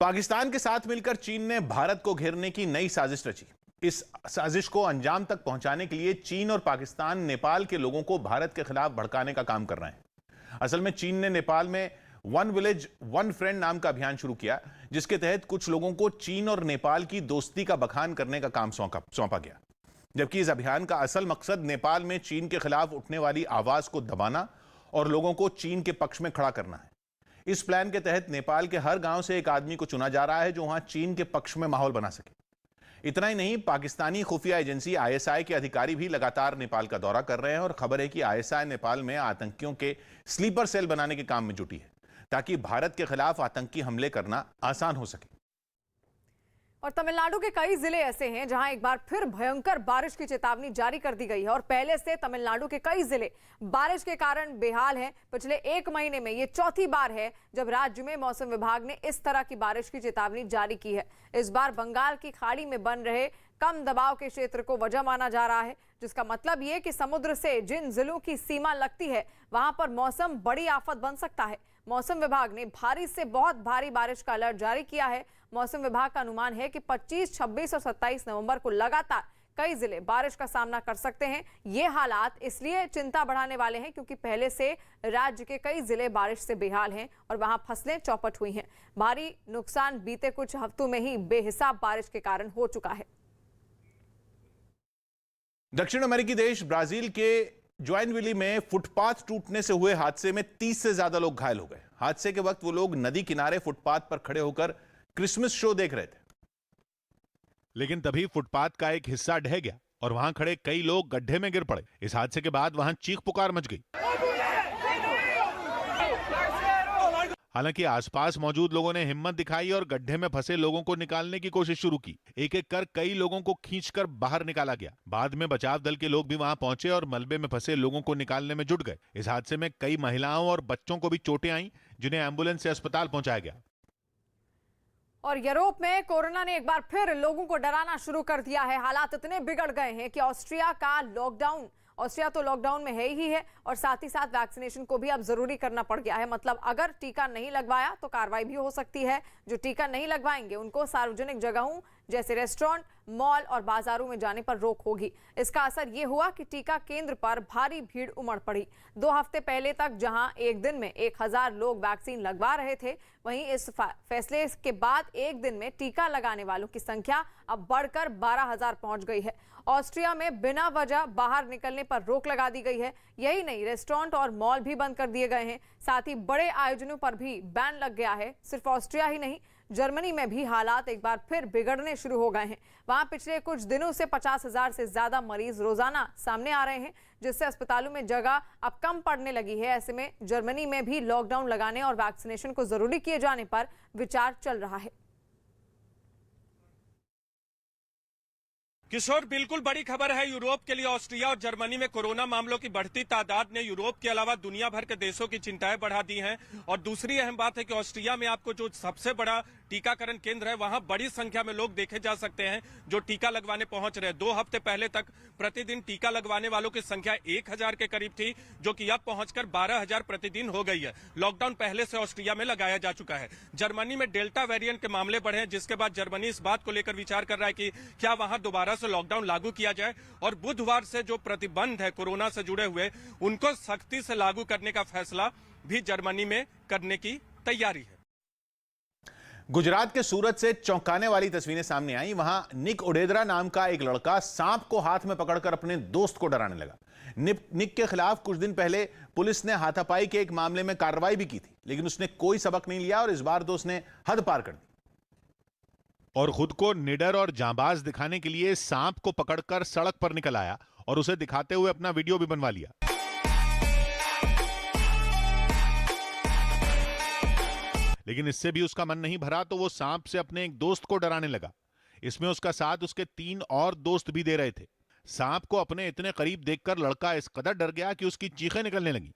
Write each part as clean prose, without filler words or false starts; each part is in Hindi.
पाकिस्तान के साथ मिलकर चीन ने भारत को घेरने की नई साजिश रची। इस साजिश को अंजाम तक पहुंचाने के लिए चीन और पाकिस्तान नेपाल के लोगों को भारत के खिलाफ भड़काने का काम कर रहे हैं। असल में चीन ने नेपाल में वन विलेज वन फ्रेंड नाम का अभियान शुरू किया, जिसके तहत कुछ लोगों को चीन और नेपाल की दोस्ती का बखान करने का काम सौंपा गया। जबकि इस अभियान का असल मकसद नेपाल में चीन के खिलाफ उठने वाली आवाज को दबाना और लोगों को चीन के पक्ष में खड़ा करना है। इस प्लान के तहत नेपाल के हर गांव से एक आदमी को चुना जा रहा है जो वहां चीन के पक्ष में माहौल बना सके। इतना ही नहीं, पाकिस्तानी खुफिया एजेंसी आईएसआई के अधिकारी भी लगातार नेपाल का दौरा कर रहे हैं और खबर है कि आईएसआई नेपाल में आतंकियों के स्लीपर सेल बनाने के काम में जुटी है, ताकि भारत के खिलाफ आतंकी हमले करना आसान हो सके। और तमिलनाडु के कई जिले ऐसे हैं जहां एक बार फिर भयंकर बारिश की चेतावनी जारी कर दी गई है और पहले से तमिलनाडु के कई जिले बारिश के कारण बेहाल हैं। पिछले एक महीने में ये चौथी बार है जब राज्य में मौसम विभाग ने इस तरह की बारिश की चेतावनी जारी की है। इस बार बंगाल की खाड़ी में बन रहे कम दबाव के क्षेत्र को वजह माना जा रहा है, जिसका मतलब ये कि समुद्र से जिन जिलों की सीमा लगती है वहां पर मौसम बड़ी आफत बन सकता है। मौसम विभाग ने भारी से बहुत भारी बारिश का अलर्ट जारी किया है। मौसम विभाग का अनुमान है कि 25, 26 और 27 नवंबर को लगातार कई जिले बारिश का सामना कर सकते हैं। ये हालात इसलिए चिंता बढ़ाने वाले हैं क्योंकि पहले से राज्य के कई जिले बारिश से बेहाल हैं और वहां फसलें चौपट हुई हैं। भारी नुकसान बीते कुछ हफ्तों में ही बेहिसाब बारिश के कारण हो चुका है। दक्षिण अमेरिकी देश ब्राजील के ज्वाइनविली में फुटपाथ टूटने से हुए हादसे में 30 से ज्यादा लोग घायल हो गए। हादसे के वक्त वो लोग नदी किनारे फुटपाथ पर खड़े होकर क्रिसमस शो देख रहे थे, लेकिन तभी फुटपाथ का एक हिस्सा ढह गया और वहां खड़े कई लोग गड्ढे में गिर पड़े। इस हादसे के बाद वहां चीख पुकार मच गई। हालांकि आसपास मौजूद लोगों ने हिम्मत दिखाई और गड्ढे में फंसे लोगों को निकालने की कोशिश शुरू की। एक एक कर कई लोगों को खींचकर बाहर निकाला गया। बाद में बचाव दल के लोग भी वहां पहुंचे और मलबे में फंसे लोगों को निकालने में जुट गए। इस हादसे में कई महिलाओं और बच्चों को भी चोटें आईं, जिन्हें एम्बुलेंस से अस्पताल पहुंचाया गया। और यूरोप में कोरोना ने एक बार फिर लोगों को डराना शुरू कर दिया है। हालात इतने बिगड़ गए हैं कि ऑस्ट्रिया तो लॉकडाउन में है ही है और साथ ही साथ वैक्सीनेशन को भी अब जरूरी करना पड़ गया है। मतलब अगर टीका नहीं लगवाया तो कार्रवाई भी हो सकती है। जो टीका नहीं लगवाएंगे उनको सार्वजनिक जगहों जैसे रेस्टोरेंट, मॉल और बाजारों में जाने पर रोक होगी। इसका असर यह हुआ कि टीका केंद्र पर भारी भीड़ उमड़ पड़ी। 2 हफ्ते पहले तक जहां एक दिन में 1000 लोग वैक्सीन लगवा रहे थे, वहीं इस फैसले के बाद एक दिन में टीका लगाने वालों की संख्या अब बढ़कर 12000 पहुंच गई है। ऑस्ट्रिया में बिना वजह बाहर निकलने पर रोक लगा दी गई है। यही नहीं, रेस्टोरेंट और मॉल भी बंद कर दिए गए हैं। साथ ही बड़े आयोजनों पर भी बैन लग गया है। सिर्फ ऑस्ट्रिया ही नहीं, जर्मनी में भी हालात एक बार फिर बिगड़ने शुरू हो गए हैं। वहां पिछले कुछ दिनों से 50,000 से ज्यादा मरीज रोजाना सामने आ रहे हैं, जिससे अस्पतालों में जगह अब कम पड़ने लगी है। ऐसे में जर्मनी में भी लॉकडाउन लगाने और वैक्सीनेशन को जरूरी किए जाने पर विचार चल रहा है। किशोर, बिल्कुल बड़ी खबर है यूरोप के लिए। ऑस्ट्रिया और जर्मनी में कोरोना मामलों की बढ़ती तादाद ने यूरोप के अलावा दुनिया भर के देशों की चिंताएं बढ़ा दी हैं। और दूसरी अहम बात है कि ऑस्ट्रिया में आपको जो सबसे बड़ा टीकाकरण केंद्र है, वहां बड़ी संख्या में लोग देखे जा सकते हैं जो टीका लगवाने पहुंच रहे हैं। 2 हफ्ते पहले तक प्रतिदिन टीका लगवाने वालों की संख्या 1000 के करीब थी, जो कि अब पहुंचकर 12000 प्रतिदिन हो गई है। लॉकडाउन पहले से ऑस्ट्रिया में लगाया जा चुका है। जर्मनी में डेल्टा वेरिएंट के मामले बढ़े हैं, जिसके बाद जर्मनी इस बात को लेकर विचार कर रहा है कि क्या वहां दोबारा से लॉकडाउन लागू किया जाए और बुधवार से जो प्रतिबंध है कोरोना से जुड़े हुए, उनको सख्ती से लागू करने का फैसला भी जर्मनी में करने की तैयारी है। गुजरात के सूरत से चौंकाने वाली तस्वीरें सामने आई। वहां निक ओडेद्रा नाम का एक लड़का सांप को हाथ में पकड़कर अपने दोस्त को डराने लगा। निक के खिलाफ कुछ दिन पहले पुलिस ने हाथापाई के एक मामले में कार्रवाई भी की थी, लेकिन उसने कोई सबक नहीं लिया और इस बार तो उसने हद पार कर दी और खुद को निडर और जांबाज दिखाने के लिए सांप को पकड़कर सड़क पर निकल आया और उसे दिखाते हुए अपना वीडियो भी बनवा लिया। लेकिन इससे भी उसका मन नहीं भरा तो वो सांप से अपने एक दोस्त को डराने लगा। इसमें उसका साथ उसके 3 और दोस्त भी दे रहे थे। सांप को अपने इतने करीब देखकर लड़का इस कदर डर गया कि उसकी चीखें निकलने लगी।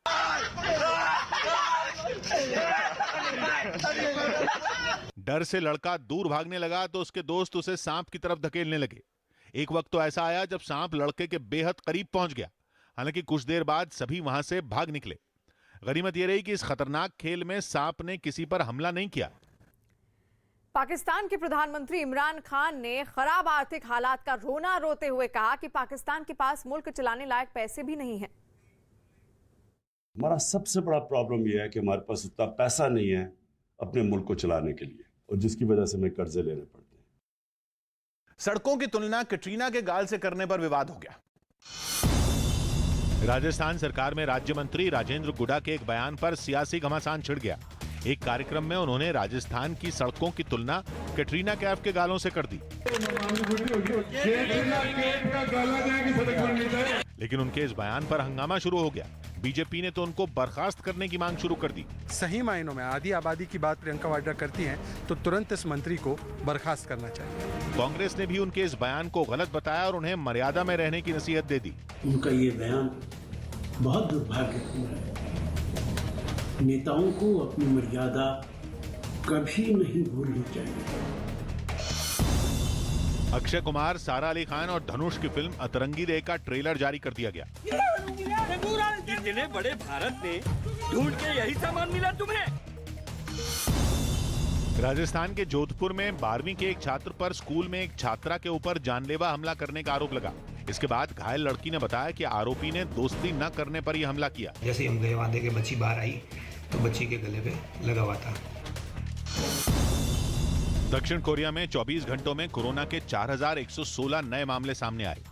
डर से लड़का दूर भागने लगा तो उसके दोस्त उसे सांप की तरफ धकेलने लगे। एक वक्त तो ऐसा आया जब सांप लड़के के बेहद करीब पहुंच गया। हालांकि कुछ देर बाद सभी वहां से भाग निकले। गनीमत यह रही कि इस खतरनाक खेल में सांप ने किसी पर हमला नहीं किया। पाकिस्तान के प्रधानमंत्री इमरान खान ने खराब आर्थिक हालात का रोना रोते हुए कहा कि पाकिस्तान के पास मुल्क चलाने लायक पैसे भी नहीं हैं। हमारा सबसे बड़ा प्रॉब्लम यह है कि हमारे पास उतना पैसा नहीं है अपने मुल्क को चलाने के लिए, और जिसकी वजह से हमें कर्जे लेने पड़ते हैं। सड़कों की तुलना कैटरीना के गाल से करने पर विवाद हो गया। राजस्थान सरकार में राज्य मंत्री राजेंद्र गुडा के एक बयान पर सियासी घमासान छिड़ गया। एक कार्यक्रम में उन्होंने राजस्थान की सड़कों की तुलना कैटरीना कैफ के गालों से कर दी, लेकिन उनके इस बयान पर हंगामा शुरू हो गया। बीजेपी ने तो उनको बर्खास्त करने की मांग शुरू कर दी। सही मायनों में आधी आबादी की बात प्रियंका वाड्रा करती हैं तो तुरंत इस मंत्री को बर्खास्त करना चाहिए। कांग्रेस ने भी उनके इस बयान को गलत बताया और उन्हें मर्यादा में रहने की नसीहत दे दी। उनका ये बयान बहुत दुर्भाग्यपूर्ण है। नेताओं को अपनी मर्यादा कभी नहीं भूलनी चाहिए। अक्षय कुमार, सारा अली खान और धनुष की फिल्म अतरंगी रे का ट्रेलर जारी कर दिया गया। इतने बड़े भारत में ढूंढ के यही सामान मिला तुम्हें? राजस्थान के जोधपुर में 12वीं के एक छात्र पर स्कूल में एक छात्रा के ऊपर जानलेवा हमला करने का आरोप लगा। इसके बाद घायल लड़की ने बताया कि आरोपी ने दोस्ती न करने पर यह हमला किया। जैसे हम गए वादे के बच्ची बाहर आई तो बच्ची के गले पे लगा हुआ था। दक्षिण कोरिया में 24 घंटों में कोरोना के 4116 नए मामले सामने आए।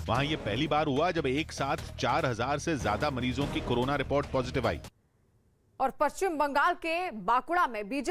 वहां यह पहली बार हुआ जब एक साथ 4000 से ज्यादा मरीजों की कोरोना रिपोर्ट पॉजिटिव आई। और पश्चिम बंगाल के बांकुड़ा में बीजेपी